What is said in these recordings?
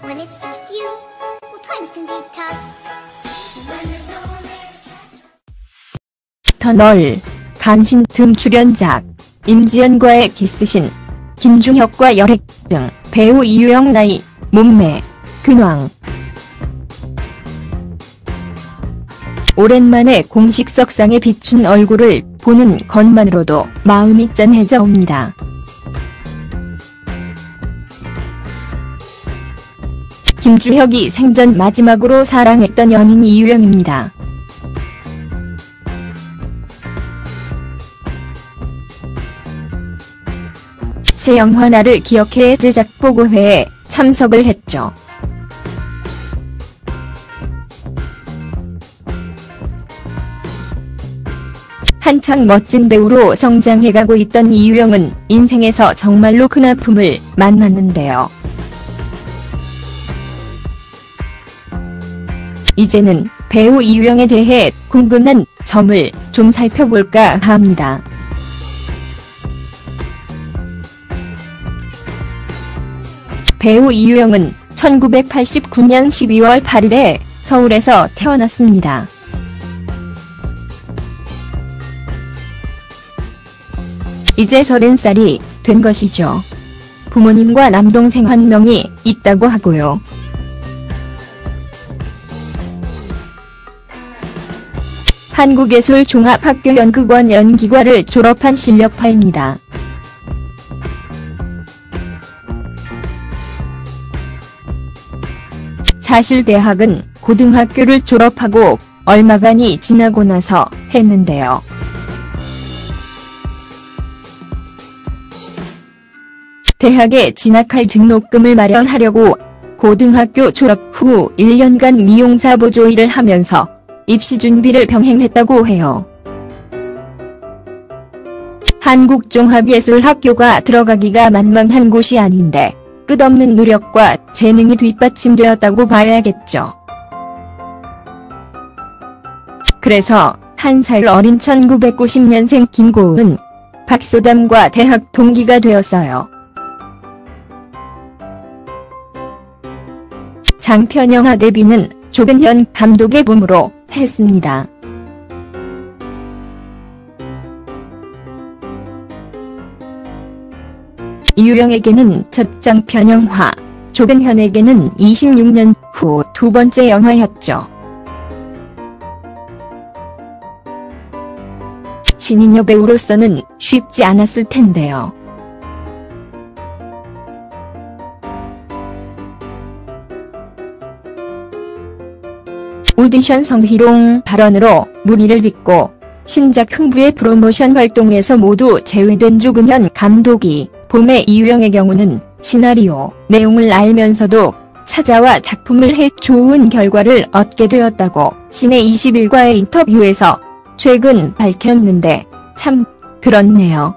When it's just you, well, times can be tough. When there's no one there to catch. 터널, 간신 등 출연작, 임지연과의 키스신, 김중혁과 열애 등 배우 이유영 나이, 몸매, 근황. 오랜만에 공식 석상에 비춘 얼굴을 보는 것만으로도 마음이 짠해져 옵니다. 김주혁이 생전 마지막으로 사랑했던 연인 이유영입니다. 새 영화 나를 기억해 제작 보고회에 참석을 했죠. 한창 멋진 배우로 성장해가고 있던 이유영은 인생에서 정말로 큰 아픔을 만났는데요. 이제는 배우 이유영에 대해 궁금한 점을 좀 살펴볼까 합니다. 배우 이유영은 1989년 12월 8일에 서울에서 태어났습니다. 이제 30살이 된 것이죠. 부모님과 남동생 1명이 있다고 하고요. 한국예술종합학교 연극원 연기과를 졸업한 실력파입니다. 사실 대학은 고등학교를 졸업하고 얼마간이 지나고 나서 했는데요. 대학에 진학할 등록금을 마련하려고 고등학교 졸업 후 1년간 미용사 보조 일을 하면서 입시 준비를 병행했다고 해요. 한국종합예술학교가 들어가기가 만만한 곳이 아닌데 끝없는 노력과 재능이 뒷받침되었다고 봐야겠죠. 그래서 1살 어린 1990년생 김고은, 박소담과 대학 동기가 되었어요. 장편 영화 데뷔는 조근현 감독의 봄으로 했습니다. 이유영에게는 첫 장편 영화, 조근현에게는 26년 후 두 번째 영화였죠. 신인 여배우로서는 쉽지 않았을 텐데요. 오디션 성희롱 발언으로 물의를 빚고 신작 흥부의 프로모션 활동에서 모두 제외된 조근현 감독이 봄의 이유영의 경우는 시나리오 내용을 알면서도 찾아와 작품을 해 좋은 결과를 얻게 되었다고 시내 21과의 인터뷰에서 최근 밝혔는데 참 그렇네요.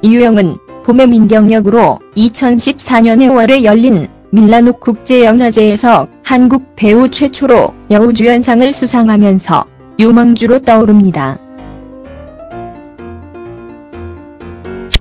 이유영은 봄의 민경역으로 2014년에 5월에 열린 밀라노 국제영화제에서 한국 배우 최초로 여우주연상을 수상하면서 유망주로 떠오릅니다.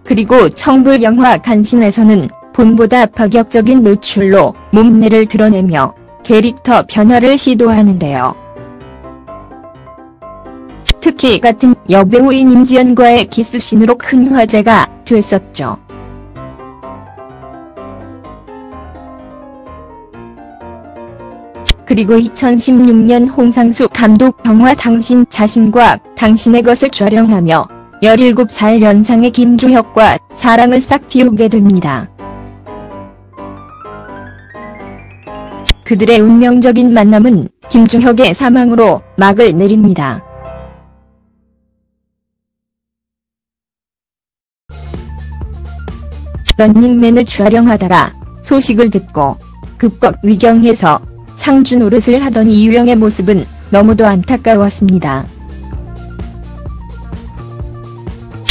그리고 청불 영화 간신에서는 봄보다 파격적인 노출로 몸매를 드러내며 캐릭터 변화를 시도하는데요. 특히 같은 여배우인 임지연과의 키스신으로 큰 화제가 됐었죠. 그리고 2016년 홍상수 감독 영화 당신 자신과 당신의 것을 촬영하며 17살 연상의 김주혁과 사랑을 싹 틔우게 됩니다. 그들의 운명적인 만남은 김주혁의 사망으로 막을 내립니다. 런닝맨을 촬영하다가 소식을 듣고 급격 위경해서 상주 노릇을 하던 이유영의 모습은 너무도 안타까웠습니다.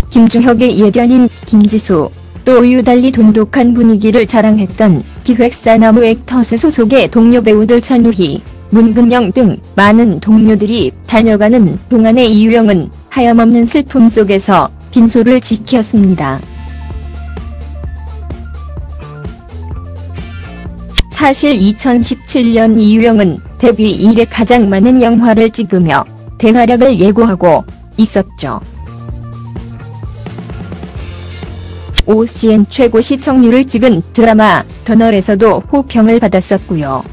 김주혁의 예견인 김지수, 또 유달리 돈독한 분위기를 자랑했던 기획사 나무 액터스 소속의 동료 배우들 천우희, 문근영 등 많은 동료들이 다녀가는 동안의 이유영은 하염없는 슬픔 속에서 빈소를 지켰습니다. 사실 2017년 이유영은 데뷔 이래 가장 많은 영화를 찍으며 대활약을 예고하고 있었죠. OCN 최고 시청률을 찍은 드라마 터널에서도 호평을 받았었고요.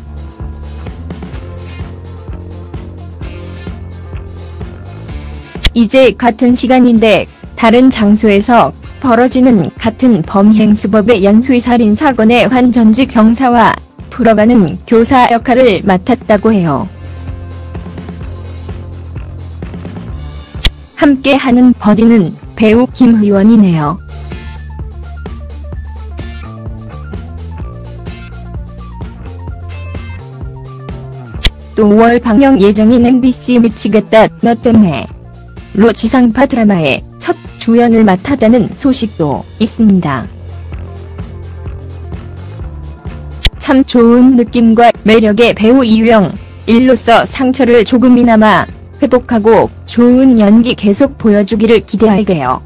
이제 같은 시간인데 다른 장소에서 벌어지는 같은 범행 수법의 연쇄살인 사건의 환전지 경사와 풀어가는 교사 역할을 맡았다고 해요. 함께하는 버디는 배우 김의원이네요. 또 5월 방영 예정인 MBC 미치겠다 너 때문에 로 지상파 드라마의 첫 주연을 맡았다는 소식도 있습니다. 참 좋은 느낌과 매력의 배우 이유영, 일로서 상처를 조금이나마 회복하고 좋은 연기 계속 보여주기를 기대할게요.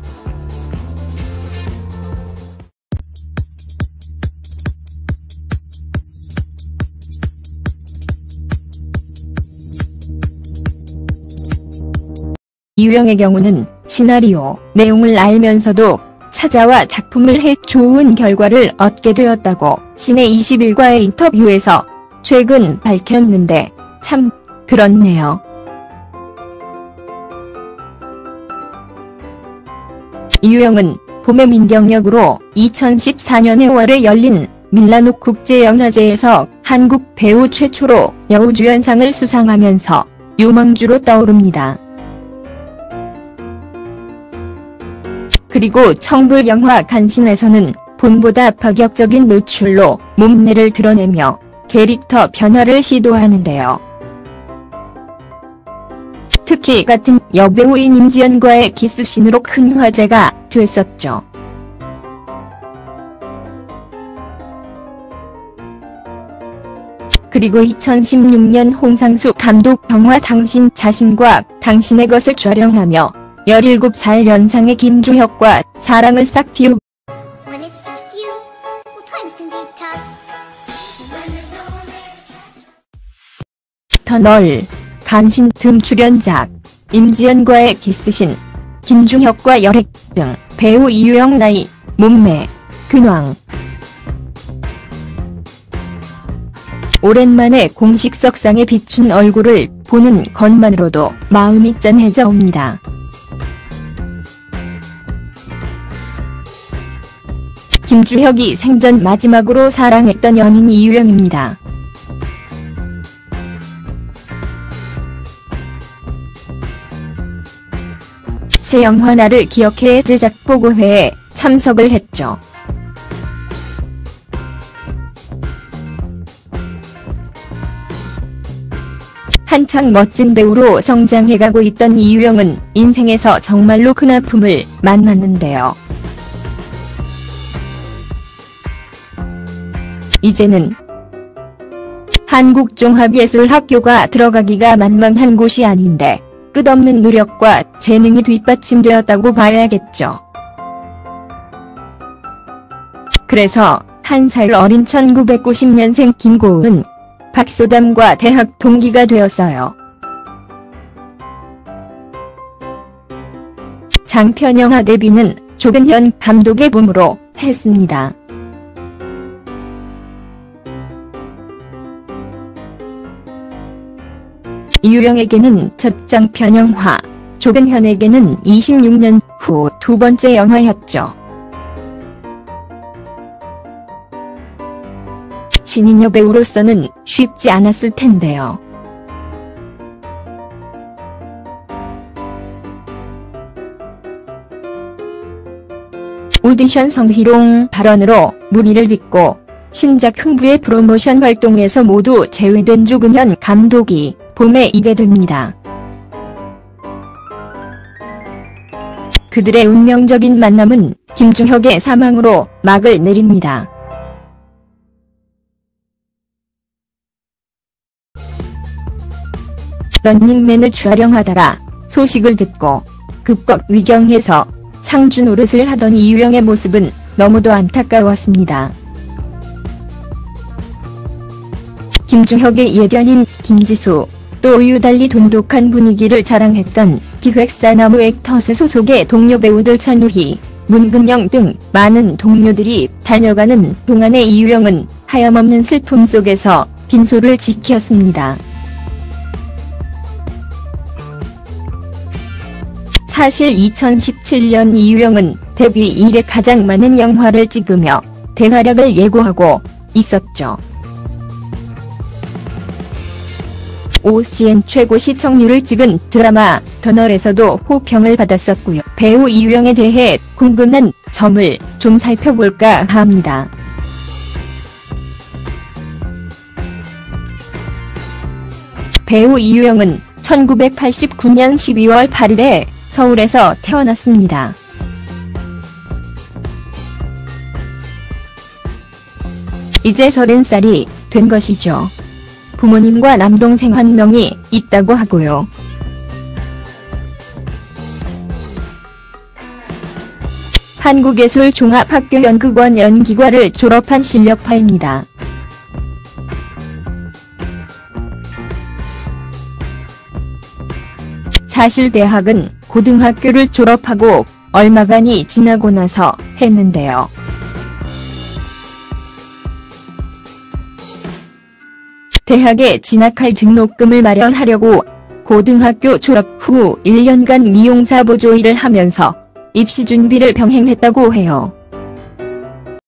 이유영의 경우는 시나리오 내용을 알면서도 찾아와 작품을 해 좋은 결과를 얻게 되었다고 시내21과의 인터뷰에서 최근 밝혔는데 참 그렇네요. 이유영은 봄의 민경역으로 2014년에 5월에 열린 밀라노 국제영화제에서 한국 배우 최초로 여우주연상을 수상하면서 유망주로 떠오릅니다. 그리고 청불 영화 간신에서는 봄보다 파격적인 노출로 몸매를 드러내며 캐릭터 변화를 시도하는데요. 특히 같은 여배우인 임지연과의 키스씬으로 큰 화제가 됐었죠. 그리고 2016년 홍상수 감독 영화 당신 자신과 당신의 것을 촬영하며 17살 연상의 김주혁과 사랑을 싹 틔우고 When it's just you, well, times can be tough. When there's no one there to catch. 터널, 간신 등 출연작, 임지연과의 키스신, 김주혁과 열애 등 배우 이유영 나이, 몸매, 근황. 오랜만에 공식 석상에 비춘 얼굴을 보는 것만으로도 마음이 짠해져 옵니다. 김주혁이 생전 마지막으로 사랑했던 연인 이유영입니다. 새 영화 나를 기억해 제작 보고회에 참석을 했죠. 한창 멋진 배우로 성장해가고 있던 이유영은 인생에서 정말로 큰 아픔을 만났는데요. 이제는 한국종합예술학교가 들어가기가 만만한 곳이 아닌데 끝없는 노력과 재능이 뒷받침되었다고 봐야겠죠. 그래서 1살 어린 1990년생 김고은, 박소담과 대학 동기가 되었어요. 장편 영화 데뷔는 조근현 감독의 봄으로 했습니다. 이유영에게는 첫 장편 영화, 조근현에게는 26년 후 두 번째 영화였죠. 신인 여배우로서는 쉽지 않았을 텐데요. 오디션 성희롱 발언으로 무리를 빚고 신작 흥부의 프로모션 활동에서 모두 제외된 조근현 감독이 봄에 이게 됩니다. 그들의 운명적인 만남은 김주혁의 사망으로 막을 내립니다. 런닝맨을 촬영하다가 소식을 듣고 급격 위경해서 상주 노릇을 하던 이유영의 모습은 너무도 안타까웠습니다. 김주혁의 예견인 김지수, 또 유달리 돈독한 분위기를 자랑했던 기획사 나무 액터스 소속의 동료 배우들 천우희, 문근영 등 많은 동료들이 다녀가는 동안의 이유영은 하염없는 슬픔 속에서 빈소를 지켰습니다. 사실 2017년 이유영은 데뷔 이래 가장 많은 영화를 찍으며 대활약을 예고하고 있었죠. OCN 최고 시청률을 찍은 드라마 터널에서도 호평을 받았었고요. 배우 이유영에 대해 궁금한 점을 좀 살펴볼까 합니다. 배우 이유영은 1989년 12월 8일에 서울에서 태어났습니다. 이제 30살이 된 것이죠. 부모님과 남동생 1명이 있다고 하고요. 한국예술종합학교 연극원 연기과를 졸업한 실력파입니다. 사실 대학은 고등학교를 졸업하고 얼마간이 지나고 나서 했는데요. 대학에 진학할 등록금을 마련하려고 고등학교 졸업 후 1년간 미용사 보조 일을 하면서 입시 준비를 병행했다고 해요.